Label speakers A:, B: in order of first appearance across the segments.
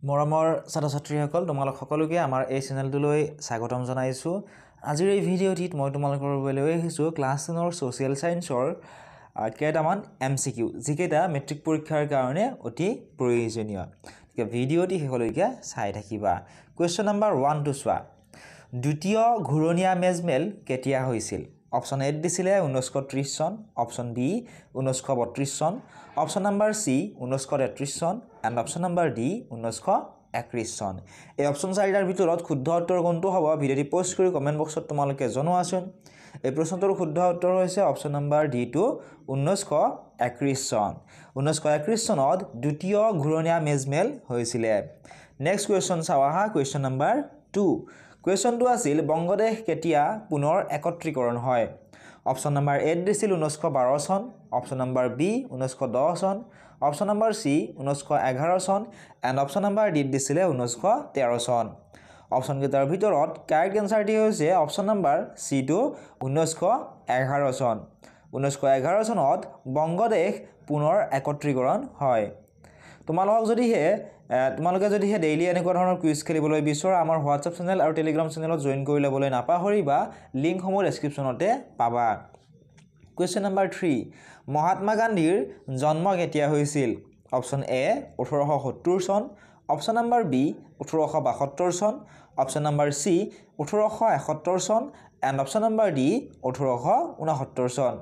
A: মৰমৰ ছাত্ৰ-ছাত্ৰীসকল তোমালোক সকলোকে আমাৰ এই চেনেলটোলৈ স্বাগতম জনাইছো। আজিৰ এই ভিডিঅ'টিত মই তোমালোকৰ বাবে লৈ আহিছোঁ ক্লাছ 10ৰ সোশ্যাল সায়েন্সৰ কেইটামান MCQ যিকেইটা মেট্ৰিক পৰীক্ষাৰ কাৰণে অতি প্ৰয়োজনীয়। ভিডিঅ'টি শেষলৈকে চাই থাকিবা। কুৱেশ্যন নম্বৰ 1 টো চোৱা। দ্বিতীয় ঘূৰণীয়া মেজমেল কেতিয়া হৈছিল? অপশ্যন এ দিছিলে 1930 চন, অপশ্যন বি 1932 চন, অপশ্যন নম্বৰ সি 1933 চন এণ্ড অপশ্যন নম্বৰ ডি 1931 চন। এই অপশ্যন চাৰিটাৰ ভিতৰত শুদ্ধ উত্তৰ কোনটো হ'ব ভিডিঅ'টি পোষ্ট কৰি কমেণ্ট বক্সত তোমালোকে জনোৱাচোন। এই প্ৰশ্নটোৰ শুদ্ধ উত্তৰ হৈছে অপশ্যন নম্বৰ ডি টো 1931 চন। 1931 চনত দ্বিতীয় ঘূৰণীয়া মেজমেল হৈছিলে। নেক্সট কুৱেশ্যন চাওঁ আহা। Question number 2। কুৱেশ্যনটো আছিল বংগদেশ কেতিয়া পুনৰ একত্ৰীকৰণ হয়? অপশ্যন নম্বৰ এ দিছিল 1912 চন, অপশ্যন নম্বৰ বি 1910 চন, অপশ্যন নম্বৰ সি 1911 চন এণ্ড অপশ্যন নম্বৰ ডি দিছিলে 1913 চন। অপশ্যন কেইটাৰ ভিতৰত কাৰেক্ট এনচাৰটি হৈছে অপশ্যন নম্বৰ সি টো 1911 চন। 1911 চনত বংগদেশ পুনৰ একত্ৰীকৰণ হয়। তোমালোকে যদিহে ডেইলি এনেকুৱা ধৰণৰ কুইজ খেলিবলৈ বিচৰা আমাৰ হোৱাটছআপ চেনেল আৰু টেলিগ্ৰাম চেনেলত জইন কৰি ল'বলৈ নাপাহৰিবা। লিংকসমূহ ডেছক্ৰিপশ্যনতে পাবা। Question number 3। মহাত্মা গান্ধীৰ জন্ম কেতিয়া হৈছিল? অপশ্যন এ 1870 চন, অপশ্যন নম্বৰ বি 1872 চন, অপশ্যন নম্বৰ সি 1871 চন এণ্ড অপশ্যন নম্বৰ ডি 1869 চন।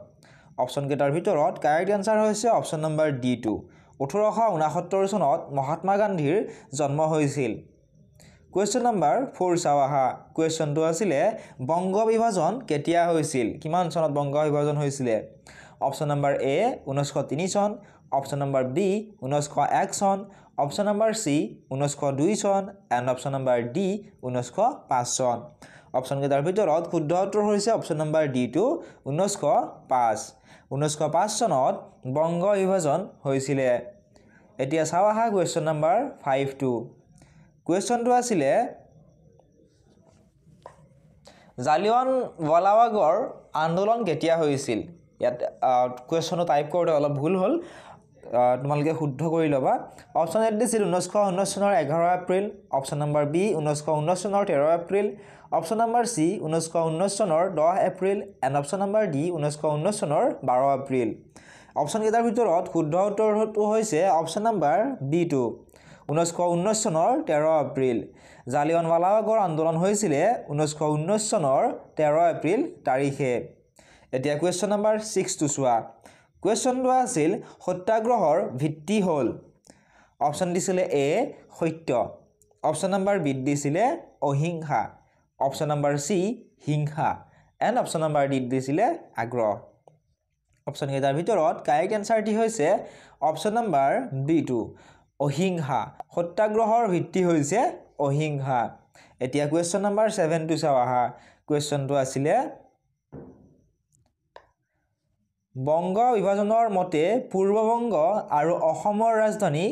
A: অপশ্যন কেইটাৰ ভিতৰত কাৰেক্ট এনচাৰ হৈছে অপশ্যন নম্বৰ ডি টো 1869 চনত মহাত্মা গান্ধীৰ জন্ম হৈছিল। কুৱেশ্যন নম্বৰ 4 চাওঁ আহা। কুৱেশ্যনটো আছিলে বংগ বিভাজন কেতিয়া হৈছিল? কিমান চনত বংগ বিভাজন হৈছিলে? অপশ্যন নম্বৰ এ 1903 চন, অপশ্যন নম্বৰ বি 1901 চন, অপশ্যন নম্বৰ সি 1902 চন এণ্ড অপশ্যন নম্বৰ ডি 1905 চন। অপশ্যন কেইটাৰ ভিতৰত শুদ্ধ উত্তৰ হৈছে অপশ্যন নম্বৰ ডি টো 1905। 1905 চনত বংগ বিভাজন হৈছিলে। এতিয়া চাওঁ আহা কুৱেশ্যন নম্বৰ 5 টো। কুৱেশ্যনটো আছিলে জালিয়ানৱালাবাগৰ আন্দোলন কেতিয়া হৈছিল? ইয়াত কুৱেশ্যনটো টাইপ কৰোঁতে অলপ ভুল হ'ল, তোমালোকে শুদ্ধ কৰি ল'বা। অপশ্যন এ দিছিল 1919 চনৰ 11 এপ্ৰিল, অপশ্যন নম্বৰ বি 1919 চনৰ 13 এপ্ৰিল, অপশ্যন নম্বৰ সি 1919 চনৰ 10 April and option number D 1919 চনৰ 12 এপ্ৰিল। অপশ্যন কেইটাৰ ভিতৰত শুদ্ধ উত্তৰটো হৈছে অপশ্যন নম্বৰ বি টো 1919 চনৰ 13 এপ্ৰিল। জালিয়ানৱালাবাগৰ আন্দোলন হৈছিলে 1919 চনৰ 13 এপ্ৰিল তাৰিখে। এতিয়া কুৱেশ্যন নম্বৰ 6 টো চোৱা। কুৱেশ্যনটো আছিল সত্যাগ্ৰহৰ ভিত্তি হ'ল? অপশ্যন দিছিলে এ সত্য, অপশ্যন নম্বৰ বি দিছিলে অহিংসা, অপশ্যন নম্বৰ সি হিংসা এণ্ড অপশ্যন নম্বৰ ডি দিছিলে আগ্ৰহ। অপশ্যন কেইটাৰ ভিতৰত কাৰেক্ট এনচাৰটি হৈছে অপশ্যন নম্বৰ বি টো অহিংসা। সত্যাগ্ৰহৰ ভিত্তি হৈছে অহিংসা। এতিয়া কুৱেশ্যন নম্বৰ 7 টো চাওঁ আহা। কুৱেশ্যনটো আছিলে বংগ বিভাজনৰ মতে পূৰ্ববংগ আৰু অসমৰ ৰাজধানী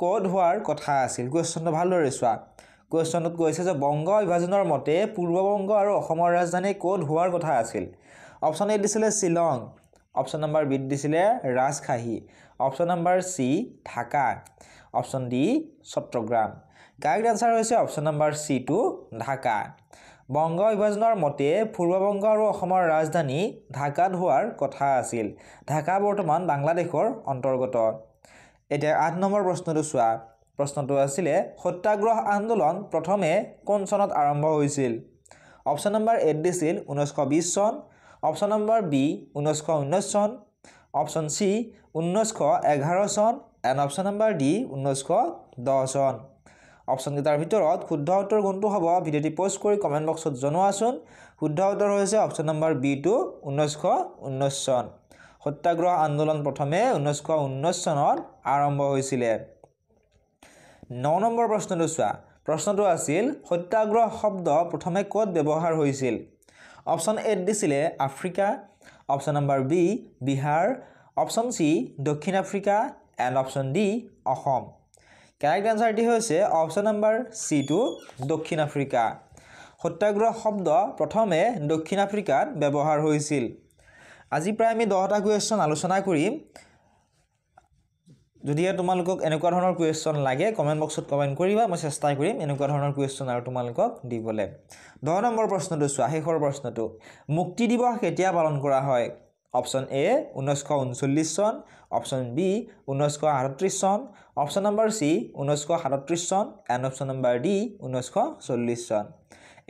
A: ক'ত হোৱাৰ কথা আছিল? কুৱেশ্যনটো ভালদৰে চোৱা। কুৱেশ্যনটোত কৈছে যে বংগ বিভাজনৰ মতে পূৰ্ববংগ আৰু অসমৰ ৰাজধানী ক'ত হোৱাৰ কথা আছিল? অপশ্যন এ দিছিলে শ্বিলং, অপশ্যন নম্বৰ বি দিছিলে Rajshahi, option number C Dhaka, option D Chittagong. Correct answer হৈছে অপশ্যন নম্বৰ সি টো ঢাকা। বংগ বিভাজনৰ মতে পূৰ্ববংগ আৰু অসমৰ ৰাজধানী ঢাকাত হোৱাৰ কথা আছিল। ঢাকা বৰ্তমান বাংলাদেশৰ অন্তৰ্গত। এতিয়া 8 নম্বৰ প্ৰশ্নটো চোৱা। প্ৰশ্নটো আছিলে সত্যাগ্ৰহ আন্দোলন প্ৰথমে কোন চনত আৰম্ভ হৈছিল? অপশ্যন নম্বৰ এ দিছিল 1920 চন, অপশ্যন নম্বৰ বি 1919 চন, অপশ্যন সি 1911 চন এণ্ড অপশ্যন নম্বৰ ডি 1910 চন। অপশ্যন কেইটাৰ ভিতৰত শুদ্ধ উত্তৰ কোনটো হ'ব ভিডিঅ'টি পোষ্ট কৰি কমেণ্ট বক্সত জনোৱাচোন। শুদ্ধ উত্তৰ হৈছে অপশ্যন নম্বৰ বি টো 1919 চন। সত্যাগ্ৰহ আন্দোলন প্ৰথমে 1919 চনত আৰম্ভ হৈছিলে। 9 নম্বৰ প্ৰশ্নটো চোৱা। প্ৰশ্নটো আছিল সত্যাগ্ৰহ শব্দ প্ৰথমে ক'ত ব্যৱহাৰ হৈছিল? অপশ্যন এ দিছিলে Africa, option number B Bihar, option C দক্ষিণ Africa and option D Assam. Correct এনচাৰটি হৈছে অপশ্যন নম্বৰ সি টো দক্ষিণ আফ্ৰিকা। সত্যাগ্ৰহ শব্দ প্ৰথমে দক্ষিণ আফ্ৰিকাত ব্যৱহাৰ হৈছিল। আজি প্ৰায় আমি 10টা কুৱেশ্যন আলোচনা কৰিম। যদি তোমালোকক এনেকুৱা ধৰণৰ কুৱেশ্যন লাগে কমেণ্ট বক্সত কমেণ্ট কৰিবা মই চেষ্টা কৰিম এনেকুৱা ধৰণৰ কুৱেশ্যন আৰু তোমালোকক দিবলৈ 10 নম্বৰ প্ৰশ্নটো চোৱা শেষৰ প্ৰশ্নটো মুক্তি দিৱস কেতিয়া পালন কৰা হয় অপশ্যন এ 1939 চন অপশ্যন বি 1938 চন অপশ্যন নম্বৰ সি 1937 চন এণ্ড অপশ্যন নম্বৰ ডি 1940 চন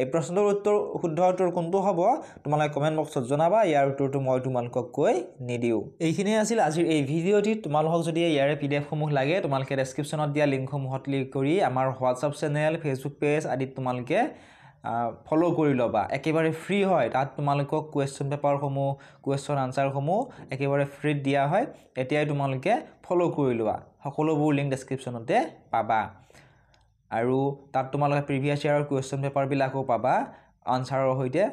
A: এই প্ৰশ্নটোৰ উত্তৰ শুদ্ধ উত্তৰ কোনটো হ'ব তোমালোকে কমেণ্ট বক্সত জনাবা ইয়াৰ উত্তৰটো মই তোমালোকক কৈ নিদিও এইখিনিয়ে আছিল আজিৰ এই ভিডিঅ'টি তোমালোকক যদি ইয়াৰে PDF সমূহ লাগে তোমালোকে ডেসক্ৰিপচনত দিয়া লিংকসমূহত ক্লিক কৰি আমাৰ হোৱাটছআপ চেনেল ফেচবুক পেজ আদিত তোমালোকে ফলো কৰি লবা একেবাৰে ফ্ৰী হয় তাত তোমালোকক কুৱেশ্যন পেপাৰ সমূহ কুৱেশ্যন আনসাৰ সমূহ একেবাৰে ফ্ৰী দিয়া হয় এতিয়াই তোমালোকে ফলো কৰি লোৱা সকলোবোৰ লিংক ডেসক্ৰিপচনতে পাবা আৰু তাত তোমালোকে প্ৰিভিয়াছ ইয়াৰৰ কুৱেশ্যন পেপাৰ বিলাকো পাবা আনসাৰৰ সৈতে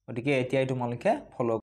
A: গতিকে এতিয়াই তোমালোকে ফলো